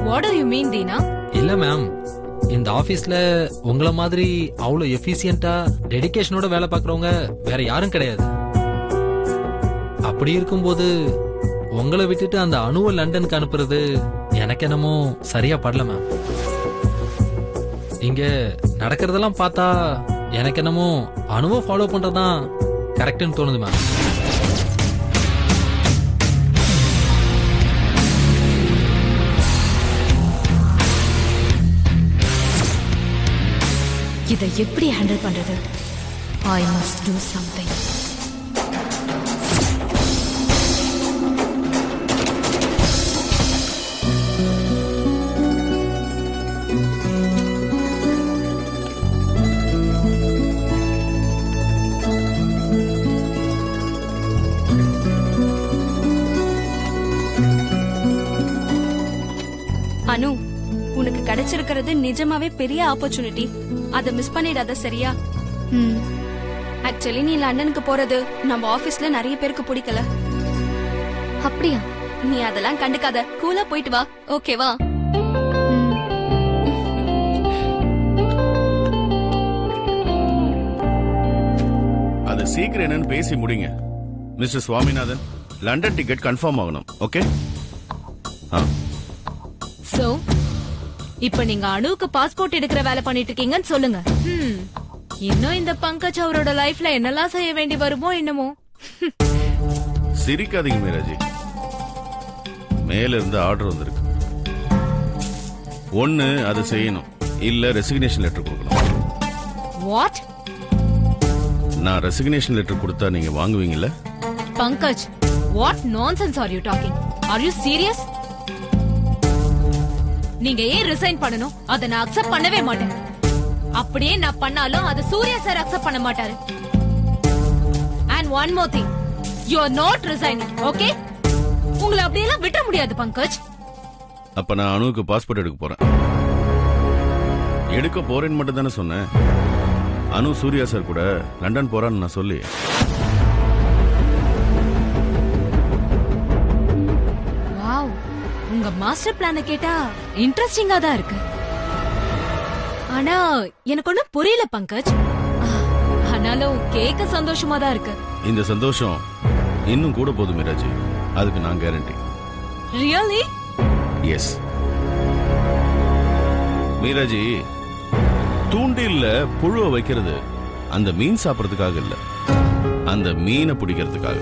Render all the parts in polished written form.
What do you mean, Deena? இல்ல ma'am, இந்த ஆபீஸ்ல உங்களை மாதிரி அவ்வளவு எஃபிஷியன்ட்டா டெடிகேஷனோட வேலை பார்க்கறவங்க வேற யாரும் கிடையாது. அப்படி இருக்கும்போது உங்களை விட்டுட்டு அந்த அணுவை லண்டனுக்கு அனுப்புறது எனக்கு என்னமோ சரியா படல மேம். இங்க நடக்கிறதெல்லாம் பார்த்தா எனக்கு என்னமோ அணுவை ஃபாலோ பண்றதுதான் கரெக்ட்னு தோணுது மேம். இதை எப்படி ஹேண்டில் பண்றது? I must do something. அனு, உனக்கு கிடைச்சிருக்கிறது நிஜமாவே பெரிய ஆப்பர்ச்சுனிட்டி. அத மிஸ் பண்ணிடாத, சரியா? ஆக்சுவலி நீ லண்டனுக்கு போறது நம்ம ஆபீஸ்ல நிறைய பேருக்கு பிடிக்கல. அப்படியா? நீ அதெல்லாம் கண்டுக்காத, கூலா போயிட்டு வா, ஓகேவா? அது சீக்கிரம் என்னன்னு பேசி முடிங்க. Mister Swaminathan, London ticket confirm ஆகணும். ஓகே? சோ இப்ப நீங்க அணுவுக்கு பாஸ்போர்ட் எடுக்கிற வேலை பண்ணிட்டு இருக்கீங்கன்னு சொல்லுங்க. இன்னும் இந்த பங்கஜ் அவரோட லைஃப்ல என்னெல்லாம் செய்ய வேண்டி வருமோ என்னமோ. சிரிக்காதீங்க மீராஜி. மேல இருந்து ஆர்டர் வந்திருக்கு. ஒண்ணு அதை செய்யணும், இல்ல ரெசிக்னேஷன் லெட்டர் கொடுக்கணும். வாட்? நான் ரெசிக்னேஷன் லெட்டர் கொடுத்தா நீங்க வாங்குவீங்கல்ல? Pankaj, what nonsense are you talking? Are you serious? நீங்க ஏன் ரிசைன் பண்ணணும்? அத நான் அக்செப்ட் பண்ணவே மாட்டேன். அப்படியே நான் பண்ணாலும் அத சூர்யா சார் அக்செப்ட் பண்ண மாட்டாரு. And one more thing, you are not resigning, okay? உங்களை அப்படியெல்லாம் விட முடியாது பங்கஜ். அப்ப நான் அணுவுக்கு பாஸ்போர்ட் எடுக்க போறேன். எடுக்க போறேன்னு மட்டும் தானே சொன்னேன். அனு சூர்யா சார் கூட லண்டன் போறான்னு நான் சொல்லி. வாவ், உங்க மாஸ்டர் பிளான கேட்டா இன்ட்ரெஸ்டிங்கா தான் இருக்கு. ஆனா எனக்கு ஒண்ணும் புரியல பங்கஜ். ஆனாலும் கேட்க சந்தோஷமா தான் இருக்கு. இந்த சந்தோஷம் இன்னும் கூட போதும் மீராஜி, அதுக்கு நான் கேரண்டி. ரியலி? எஸ் மீராஜி, தூண்டில்ல புழுவை வைக்கிறது அந்த மீன் சாப்பிடறதுக்காக இல்ல, அந்த மீனை பிடிக்கிறதுக்காக.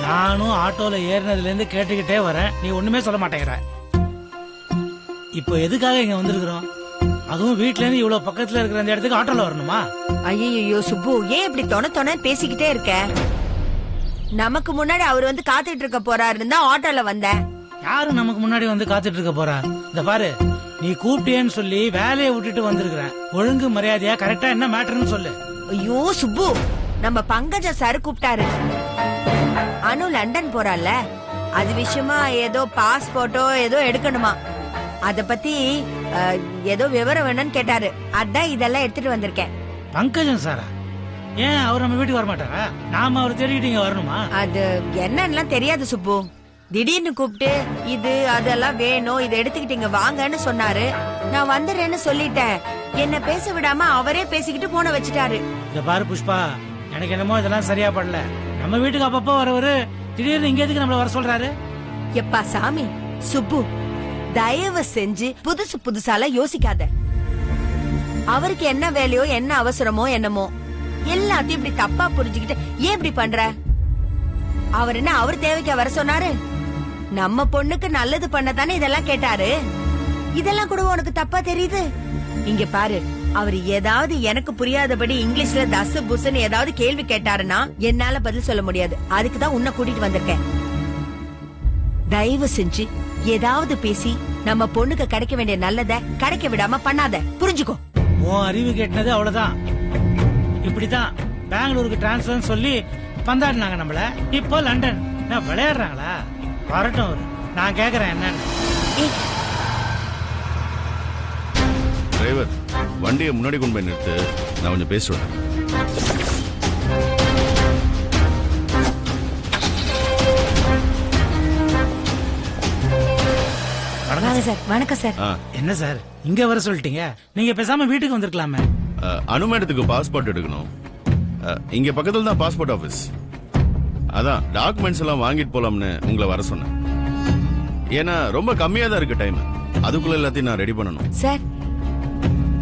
நானும் ஆட்டோல ஏறினதுல இருந்து கேட்டுக்கிட்டே வரேன், நீ ஒண்ணுமே சொல்ல மாட்டேங்கிற. இப்போ எதுக்காக இங்க வந்திருக்கிறோம்? அதுவும் வீட்ல இருந்து இவ்வளவு பக்கத்துல இருக்கிற அந்த இடத்துக்கு ஆட்டோல வரணுமா? ஐயோ சுப்பு, ஏன் இப்படி தொண பேசிக்கிட்டே இருக்க? நமக்கு முன்னாடி அவர் வந்து காத்துட்டு இருக்க போறாருன்னு தான் ஆட்டோல வந்தேன். யாரு நமக்கு முன்னாடி வந்து காத்துட்டு இருக்க போறா? இந்த பாரு, நீ கூப்பிட்டேன்னு சொல்லி வேலையை விட்டுட்டு வந்திருக்கிற. ஒழுங்கு மரியாதையா கரெக்டா என்ன மேட்டர்னு சொல்லு. ஐயோ சுப்பு, நம்ம பங்கஜ சார் கூப்பிட்டாரு. அனு லண்டன் போறால, அது விஷயமா ஏதோ பாஸ்போர்ட்டோ ஏதோ எடுக்கணுமா, அத பத்தி ஏதோ விவரம் வேணும்னு கேட்டாரு. அதான் இதெல்லாம் எடுத்துட்டு வந்திருக்கேன். பங்கஜன் சாரா? ஏன் அவர் நம்ம வீட்டுக்கு வர மாட்டாரா? நாம அவர் தேடிட்டு இங்க வரணுமா? அது என்னன்னு தெரியாது சுப்பு. திடீர்னு கூப்பிட்டு இது அதெல்லாம் வேணும், இதை எடுத்துக்கிட்டு வாங்கன்னு சொன்னாரு. நான் வந்துடுறேன்னு சொல்லிட்டேன். என்ன பேச விடாம அவரே பேசிக்கிட்டு போன வச்சுட்டாரு. இத பாரு புஷ்பா, எனக்கு என்னமோ இதெல்லாம் சரியா படல. நம்ம வீட்டுக்கு அப்பப்போ வரவரு திடீர்னு இங்க எதுக்கு நம்மள வர சொல்றாரு? எப்பா சாமி, சுப்பு தயவு செஞ்சு புதுசு புதுசால யோசிக்காத. அவருக்கு என்ன வேலையோ என்ன அவசரமோ என்னமோ எல்லாத்தையும் இப்படி தப்பா புரிஞ்சுக்கிட்டு ஏன் இப்படி பண்ற? அவர் என்ன அவர் தேவைக்கு வர சொன்னாரு? நம்ம பொண்ணுக்கு நல்லது பண்ணதானே இதெல்லாம் கேட்டாரு. இதெல்லாம் கூட உனக்கு தப்பா தெரியுது? இங்க பாரு, அவர் ஏதாவது எனக்கு புரியாதபடி இங்கிலீஷ்ல தசு புசுன்னு ஏதாவது கேள்வி கேட்டாருன்னா என்னால பதில் சொல்ல முடியாது. அதுக்குதான் உன்னை கூட்டிட்டு வந்திருக்கேன். தயவு செஞ்சு ஏதாவது பேசி நம்ம பொண்ணுக்கு கிடைக்க வேண்டிய நல்லத கிடைக்க விடாம பண்ணாத, புரிஞ்சுக்கோ. உன் அறிவு கேட்டது அவ்வளவுதான். இப்படிதான் பெங்களூருக்கு டிரான்ஸ்பர் சொல்லி பந்தாடினாங்க நம்மள. இப்போ லண்டன் நான் விளையாடுறாங்களா? வரட்டும் அவரு. நான் கேக்குறேன் என்னன்னு. டிரைவர், வண்டியை முன்னாடி கொண்டு போய் நிறுத்து, நான் கொஞ்சம் பேசுவேன். வாங்க சார். வணக்கம் சார். என்ன சார் இங்க வர சொல்லிட்டீங்க? நீங்க பேசாம வீட்டுக்கு வந்திருக்கலாமே. அனு மேடத்துக்கு பாஸ்போர்ட் எடுக்கணும். இங்க பக்கத்துல தான் பாஸ்போர்ட் ஆபீஸ். அதான் டாக்குமெண்ட்ஸ் எல்லாம் வாங்கிட்டு போலாம்னு உங்களை வர சொன்னேன். ஏன்னா ரொம்ப கம்மியா தான் இருக்கு டைம். அதுக்குள்ள எல்லாத்தையும் நான் ரெடி பண்ணணும். சார்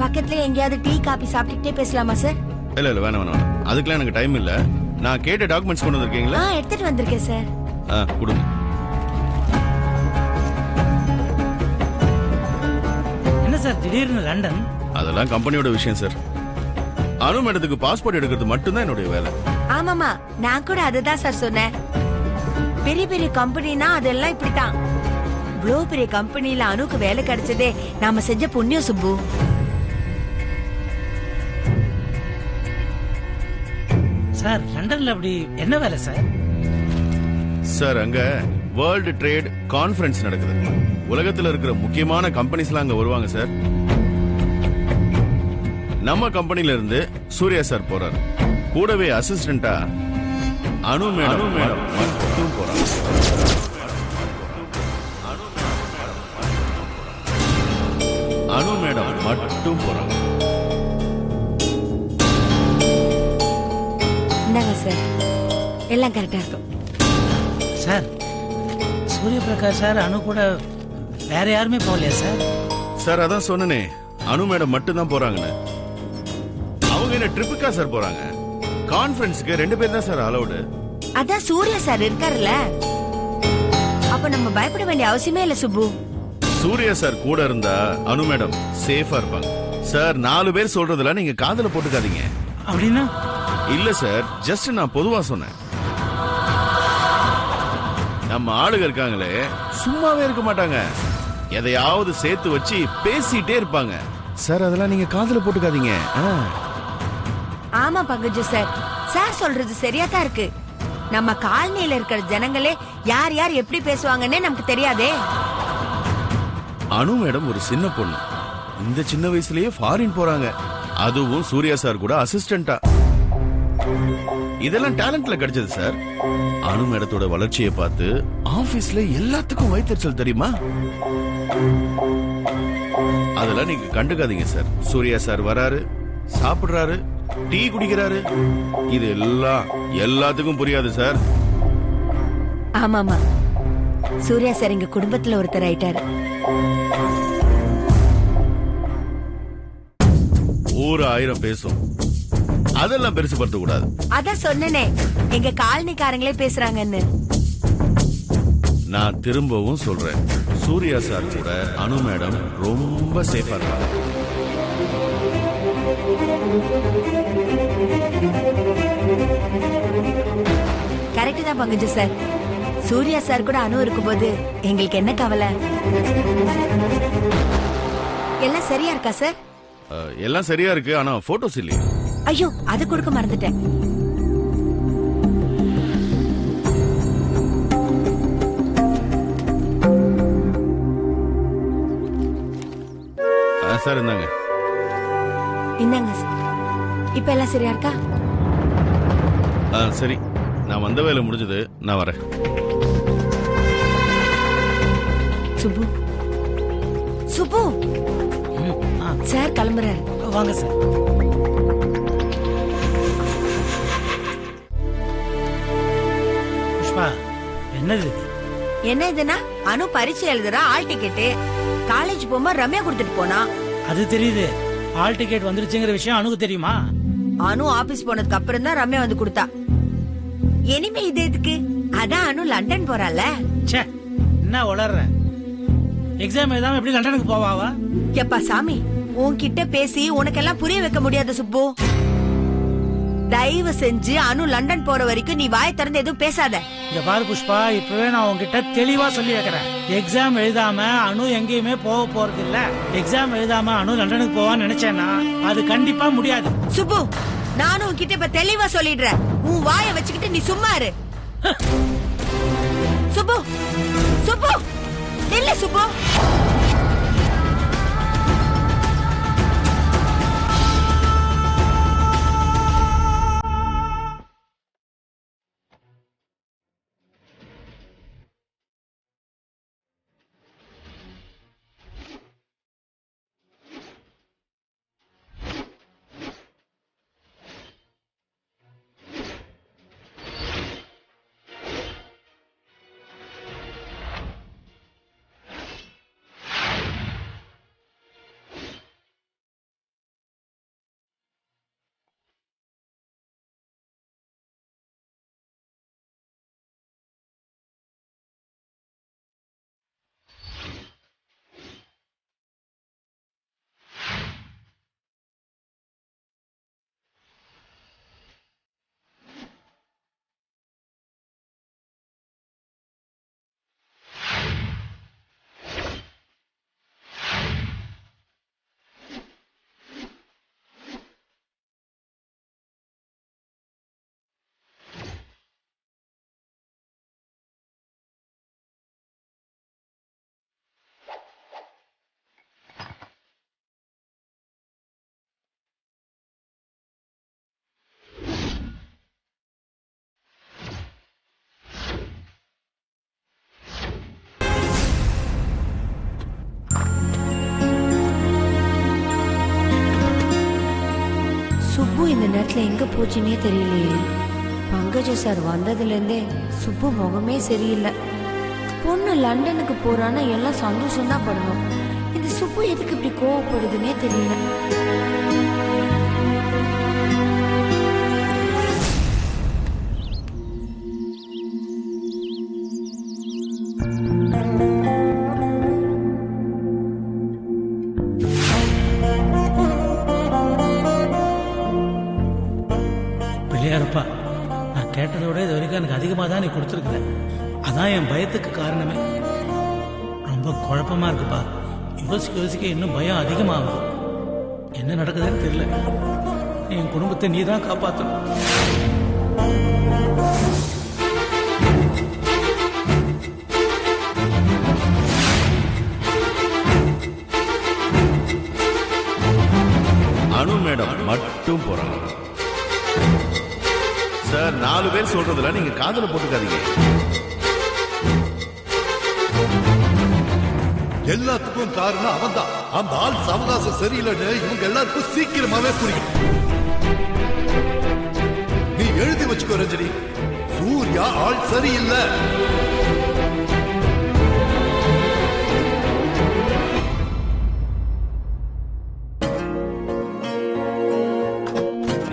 பக்கத்துல எங்கேயாவது டீ காபி சாப்பிட்டுட்டே பேசலாமா சார்? இல்ல இல்ல வேணாம் வேணாம், அதுக்கெல்லாம் எனக்கு டைம் இல்ல. நான் கேட்ட டாக்குமெண்ட்ஸ் கொண்டு வந்திருக்கீங்களா? எடுத்துட்டு வந்திருக்கேன் சார். கொடுங்க. என்ன சார் திடீர்னு லண்டன்? அதெல்லாம் கம்பெனியோட விஷயம் சார். அனு மேடத்துக்கு பாஸ்போர்ட் எடுக்கிறது மட்டும்தான் என்னுடைய வேலை. ஆமாமா, நான் கூட அதுதான் சார் சொன்னேன். பெரிய பெரிய கம்பெனினா அதெல்லாம் இப்படித்தான். இவ்ளோ பெரிய கம்பெனில அனுக்கு வேலை கிடைச்சதே நாம செஞ்ச புண்ணியம் சுப்பு. சார் லண்டன்ல அப்படி என்ன வேலை சார்? சார் அங்க வேர்ல்டு ட்ரேட் கான்ஃபரன்ஸ் நடக்குது. உலகத்துல இருக்கிற முக்கியமான கம்பெனிஸ்லாம் அங்க வருவாங்க சார். நம்ம கம்பெனில இருந்து சூர்யா சார் போறாரு. கூடவே அசிஸ்டண்டா அனு மேடம் மட்டும் போறாங்க. அனு மேடம் மட்டும் போறாங்க. இந்தாங்க சார், எல்லாம் கரெக்டா இருக்கும். சார் சூரிய பிரகாஷ் சார் அனு கூட வேற யாருமே போகலையா சார்? சார் அதான் சொன்னனே, அனு மேடம் மட்டும் தான் போறாங்கன்னு. அவங்க என்ன ட்ரிப்புக்கா சார் போறாங்க? கான்ஃபரன்ஸ்க்கு 2 பேர் தான் சார் அலௌடு. அதான் சூர்யா சார் இருக்காருல்ல, அப்ப நம்ம பயப்பட வேண்டிய அவசியமே இல்ல சுப்பு. சூர்யா சார் கூட இருந்தா அனு மேடம் சேஃபா இருப்பாங்க. சார் 4 பேர் சொல்றதுல நீங்க காதுல போட்டுக்காதீங்க. அப்படின்னா? இல்ல சார், ஜஸ்ட் நான் பொதுவா சொன்னேன். நம்ம ஆளுங்க இருக்காங்களே சும்மாவே இருக்க மாட்டாங்க, எதையாவது சேர்த்து வச்சு பேசிட்டே இருப்பாங்க. சார் அதெல்லாம் நீங்க காதுல போட்டுக்காதீங்க. ஆமா பங்கஜு சார், சார் சொல்றது சரியா தான் இருக்கு. நம்ம காலனியில இருக்கிற ஜனங்களே யார் யார் எப்படி பேசுவாங்கன்னே நமக்கு தெரியாதே. அனு மேடம் ஒரு சின்ன பொண்ணு, இந்த சின்ன வயசுலயே ஃபாரின் போறாங்க, அதுவும் சூர்யா சார் கூட அசிஸ்டண்டா. இதெல்லாம் டேலண்ட்ல கிடைச்சது சார். அனு மேடத்தோட வளர்ச்சியை பார்த்து ஆபீஸ்ல எல்லாத்துக்கும் வயிற்றுச்சல் தெரியுமா? அதெல்லாம் நீங்க கண்டுக்காதீங்க சார். சூர்யா சார் வராரு, சாப்பிடுறாரு, டீ குடிக்கிறாரு, இது எல்லாம் எல்லாத்துக்கும் புரியாது சார். ஆமாமா, சூர்யா சார் எங்க குடும்பத்துல ஒருத்தர் ஆயிட்டாரு. ஊரு 1000 பேசும், அதெல்லாம் பெருசு படுத்த கூடாது. அதான் சொன்னனே, எங்க காலனிக்காரங்களே பேசுறாங்கன்னு. நான் திரும்பவும் சொல்றேன், சூர்யா சார் கூட அனு மேடம் ரொம்ப சேஃபா இருப்பாங்க. கரெக்ட் தான் பங்கஜு சார். சூர்யா சார் கூட அனு இருக்கும்போது எங்களுக்கு என்ன கவலை? எல்லாம் சரியா இருக்கா சார்? எல்லாம் சரியா இருக்கு, ஆனா போட்டோஸ் இல்லையே. ஐயோ, அது கொடுக்க மறந்துட்டேன். சார் இந்தாங்க. இந்தாங்க சார். இப்ப எல்லாம் சரியா இருக்கா? சரி, நான் வந்த வேலை முடிஞ்சது, நான் வரேன். சுப்பு, சுப்பு சார் கிளம்புறாரு. வாங்க சார். புஷ்பா, என்னது இது? என்ன இதுனா? அனு பரீட்சை எழுதுறா, ஆல் டிக்கெட். காலேஜ் போகும்போது ரம்யா கொடுத்துட்டு போனா. அது தெரியுது, ஆல் டிக்கெட் வந்துருச்சுங்கிற விஷயம் அனுக்கு தெரியுமா? அனு ஆபீஸ் போனதுக்கு அப்புறம் தான் ரம்யா வந்து கொடுத்தா. இனிமே இது எதுக்கு? அதான் அனு லண்டன் போறால. ச்சே, என்ன உளர்ற? எக்ஸாம் எழுதாம எப்படி லண்டனுக்கு போவாவா? எப்பா சாமி, உன்கிட்ட பேசி உனக்கெல்லாம் புரிய வைக்க முடியாது சுப்பு. தயவு செஞ்சு அனு லண்டன் போற வரைக்கும் நீ வாயை திறந்து எதுவும் பேசாத. இங்க பாரு புஷ்பா, இப்பவே நான் உங்ககிட்ட தெளிவா சொல்லி வைக்கிறேன். எக்ஸாம் எழுதாம அனு எங்கேயுமே போக போறது இல்ல. எக்ஸாம் எழுதாம அனு லண்டனுக்கு போவான்னு நினைச்சேன்னா அது கண்டிப்பா முடியாது. சுப்பு, நானும் உன்கிட்ட இப்ப தெளிவா சொல்லிடுறேன். உன் வாயை வச்சுக்கிட்டு நீ சும்மா இரு. சுப்பு, சுப்பு, இல்ல சுப்பு. சுப்பு இந்த நேரத்துல எங்க போச்சுன்னே தெரியலையே. பங்கஜ சார் வந்ததுல இருந்தே சுப்பு முகமே சரியில்லை. பொண்ணு லண்டனுக்கு போறான்னா எல்லாம் சந்தோஷம் தான் படணும். இந்த சுப்பு எதுக்கு இப்படி கோவப்படுதுன்னே தெரியல. பிள்ளையாரப்பா, நான் கேட்டதோட இது வரைக்கும் எனக்கு அதிகமாக தான் நீ கொடுத்துருக்குற. அதான் என் பயத்துக்கு காரணமே. ரொம்ப குழப்பமா இருக்குப்பா. யோசிக்க யோசிக்க இன்னும் பயம் அதிகமாகுது. என்ன நடக்குதுன்னு தெரியல. என் குடும்பத்தை நீ தான் காப்பாற்றணும். அனு மேடம் மட்டும் போறாங்க சார். 4 பேர் சொல்றதுல நீங்க காதுல போட்டுக்காதீங்க. எல்லாத்துக்கும் காரணம் அவன் தான். அந்த ஆள் சவகாசம் சரியில்லைன்னு இவங்க எல்லாருக்கும் சீக்கிரமாவே புரியும். நீ எழுதி வச்சுக்கோ ரஞ்சனி, சூர்யா ஆள் சரியில்லை.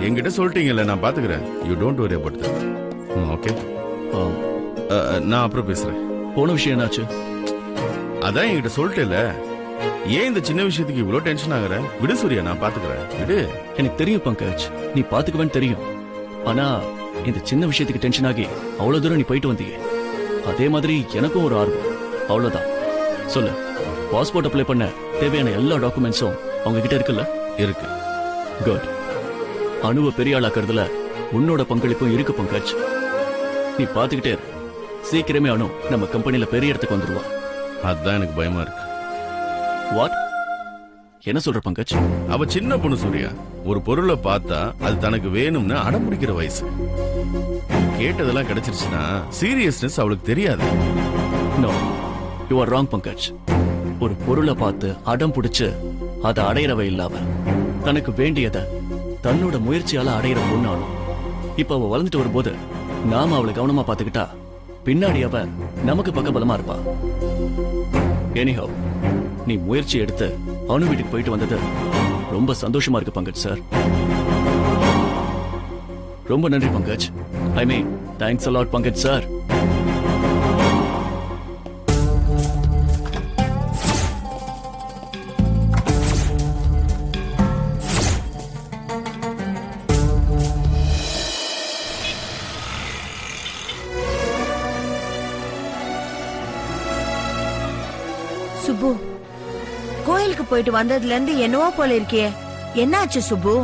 என்கிட்ட சொல்லிட்டீங்கல்ல, நான் பாத்துக்கிறேன். You don't worry about that. Okay, நான் அப்புறம் பேசுறேன். போன விஷயம் என்னாச்சு? அதான் என்கிட்ட சொல்லிட்டேல. ஏன் இந்த சின்ன விஷயத்துக்கு இவ்வளவு டென்ஷன் ஆகுற? விடு சூர்யா, நான் பாத்துக்கிறேன். விடு. எனக்கு தெரியும் பங்கஜ், நீ பாத்துக்குவேன்னு தெரியும். ஆனா இந்த சின்ன விஷயத்துக்கு டென்ஷன் ஆகி அவ்வளவு தூரம் நீ போயிட்டு வந்தீங்க. அதே மாதிரி எனக்கும் ஒரு ஆர்வம். அவ்வளவுதான். சொல்லு, பாஸ்போர்ட் அப்ளை பண்ண தேவையான எல்லா டாக்குமெண்ட்ஸும் அவங்க கிட்ட இருக்குல்ல? இருக்கு. குட். அணுவை பெரிய ஆளாக்குறதுல உன்னோட பங்களிப்பும் இருக்கு பங்கஜ். நீ பாத்துக்கிட்டே இரு. சீக்கிரமே அணு நம்ம கம்பெனில பெரிய இடத்துக்கு வந்துருவா. அதுதான் எனக்கு பயமா இருக்கு. வாட்? என்ன சொல்ற பங்கஜ்? அவ சின்ன பொண்ணு சூர்யா. ஒரு பொருளை பார்த்தா அது தனக்கு வேணும்னு அடம் பிடிக்கிற வயசு. கேட்டதெல்லாம் கிடைச்சிருச்சுன்னா சீரியஸ்னஸ் அவளுக்கு தெரியாது. No, you are wrong Pankaj. ஒரு பொருளை பார்த்து அடம் பிடிச்சு அதை அடையிறவ இல்லாம தனக்கு வேண்டியதை தன்னோட முயற்சியால அடையிற பொண்ணாலும். இப்ப அவ வளர்ந்துட்டு வரும்போது நாம அவளை கவனமா பாத்துக்கிட்டா பின்னாடி அவ நமக்கு பக்கபலமா இருப்பா. எனிஹவ், நீ முயற்சி எடுத்து அணு வீட்டுக்கு போயிட்டு வந்தது ரொம்ப சந்தோஷமா இருக்கு பங்கஜ் சார். ரொம்ப நன்றி Pankaj. I mean thanks a lot Pankaj sir. Subbu, கோயிலுக்கு போயிட்டு வந்ததுல இருந்து என்னவோ போல இருக்கியே, என்னாச்சு சுப்பு?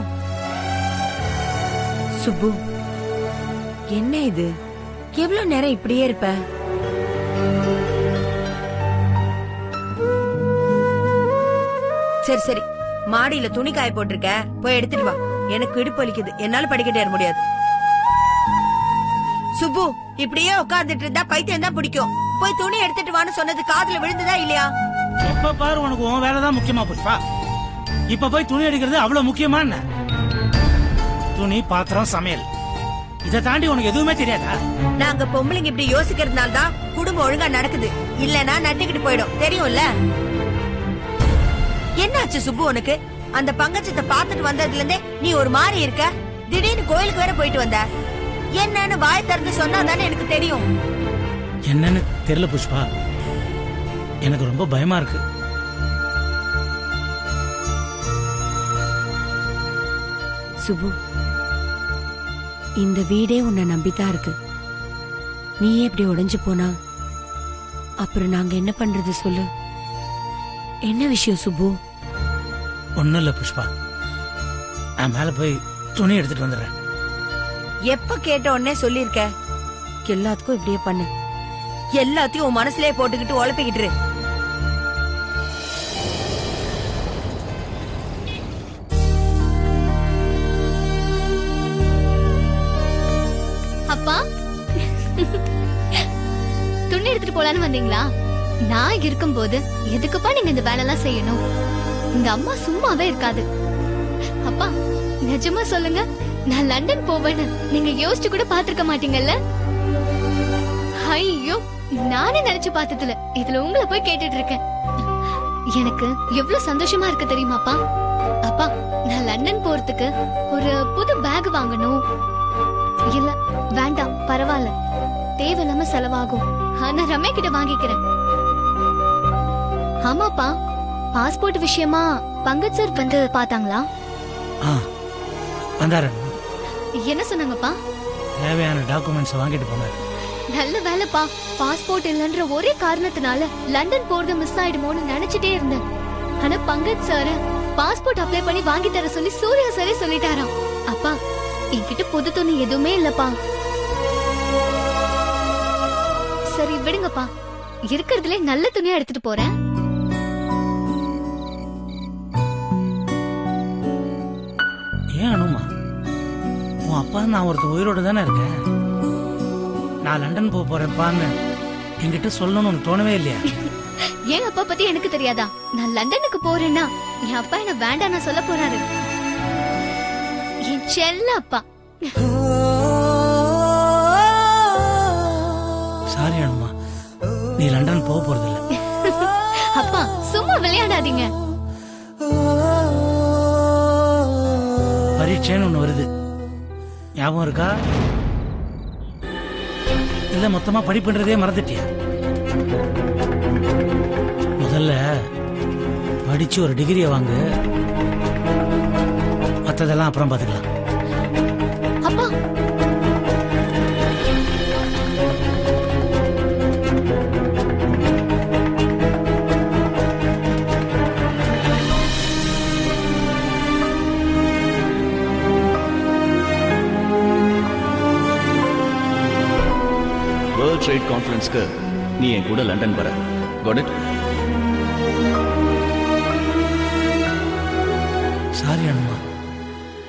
சுப்பு, என்ன இது? எவ்வளவு நேரம் இப்படியே இருப்ப? சரி சரி, மாடியில துணி காய போட்டிருக்க, போய் எடுத்துட்டு வா. எனக்கு இடுப்பு வலிக்குது, என்னால படிக்கட்டு ஏற முடியாது. சுப்பு, இப்படியே உட்கார்ந்துட்டு இருந்தா பைத்தியம் தான் பிடிக்கும். போய் துணி எடுத்துட்டு வான்னு சொன்னது காதுல விழுந்ததா இல்லையா? எப்ப பாரு உனக்கு உன் வேலைதான் முக்கியமா புஷ்பா. இப்ப போய் துணி எடுக்கிறது அவ்வளவு முக்கியமா என்ன? துணி, பாத்திரம், சமையல், இதை தாண்டி உனக்கு எதுவுமே தெரியாதா? நாங்க பொம்பளைங்க இப்படி யோசிக்கிறதுனால தான் குடும்பம் ஒழுங்கா நடக்குது. இல்லனா நட்டுக்கிட்டு போயிடும், தெரியும்ல? என்னாச்சு சுப்பு உனக்கு? அந்த பங்கச்சத்தை பாத்துட்டு வந்ததுல இருந்தே நீ ஒரு மாதிரி இருக்க. திடீர்னு கோயிலுக்கு வேற போயிட்டு வந்த. என்னன்னு வாய் திறந்து சொன்னா தானே எனக்கு தெரியும். என்னன்னு தெரியல புஷ்பா, எனக்கு ரொம்ப பயமா இருக்கு. சுப்பு, இந்த வீடே உன்னை நம்பித்தான் இருக்கு. நீயே இப்படி உடைஞ்சு போனா அப்புறம் நாங்க என்ன பண்றது சொல்லு? என்ன விஷயம் சுப்பு? ஒண்ணும் இல்ல புஷ்பா, நான் மேல போய் துணி எடுத்துட்டு வந்துடுறேன். எப்ப கேட்ட உடனே சொல்லிருக்க? எல்லாத்துக்கும் இப்படியே பண்ணு. எல்லாத்தையும் உன் மனசுலயே போட்டுக்கிட்டு உழப்பிக்கிட்டு இரு. அப்பா, துணி எடுத்துட்டு போலான்னு வந்தீங்களா? நான் இருக்கும்போது எதுக்குப்பா நீங்க இந்த வேலை எல்லாம் செய்யணும்? இந்த அம்மா சும்மாவே இருக்காது. அப்பா, நிஜமா சொல்லுங்க, நான் லண்டன் போவேன்னு நீங்க யோசிச்சு கூட பாத்துருக்க மாட்டீங்கல்ல? ஐயோ, நானே நினைச்சு பார்த்ததுல இதுல உங்களை போய் கேட்டுட்டு இருக்கேன். எனக்கு எவ்வளவு சந்தோஷமா இருக்கு தெரியுமாப்பா? அப்பா, நான் லண்டன் போறதுக்கு ஒரு புது பேக் வாங்கணும். இல்ல வேண்டாம், பரவாயில்ல, தேவையில்லாம செலவாகும். நான் ரமே கிட்ட வாங்கிக்கிறேன். ஆமாப்பா, பாஸ்போர்ட் விஷயமா பங்கஜ் சார் வந்து பாத்தாங்களா? வந்தாரு. என்ன சொன்னாங்கப்பா? தேவையான டாக்குமெண்ட்ஸ் வாங்கிட்டு போனாரு. நல்ல வேலைப்பா, பாஸ்போர்ட் இல்லன்ற ஒரே காரணத்தினால லண்டன் போறது மிஸ் ஆயிடுமோன்னு நினைச்சிட்டே இருந்தேன். ஆனா பங்கஜ் சார் பாஸ்போர்ட் அப்ளை பண்ணி வாங்கி தர சொல்லி சூர்யா சாரே சொல்லிட்டாராம். அப்பா, என்கிட்ட புது துணி எதுவுமே இல்லப்பா. சரி விடுங்கப்பா, இருக்கிறதுல நல்ல துணியா எடுத்துட்டு போறேன். ஏன் அனுமா, உன் அப்பா நான் ஒருத்தர் உயிரோட தானே இருக்கேன். நான் லண்டன் போறேன்ப்பான்னு என்கிட்ட சொல்லணும்னு உனக்கு தோணவே இல்லையா? என் அப்பா பத்தி எனக்கு தெரியாதா? நான் லண்டனுக்கு போறேன்னா என் அப்பா என்ன வேண்டாம் நான் சொல்ல போறாரு. என் செல்ல அப்பா. சாரி அனுமா, நீ லண்டன் போறது இல்ல. அப்பா, சும்மா விளையாடாதீங்க. பரீட்சைன்னு ஒண்ணு வருது, ஞாபகம் இருக்கா? இல்ல மொத்தமா படிப்புன்றதே மறந்துட்டியா? முதல்ல படிச்சு ஒரு டிகிரியை வாங்கு, மத்ததெல்லாம் அப்புறம் பாத்துக்கலாம். அப்பா, வேர்ல்ட் ட்ரேட் கான்ஃபரன்ஸ்க்கு நீ என் கூட லண்டன் வர. Got it? சாரி அனுமா,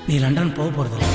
நீ லண்டன் போறதில்லை.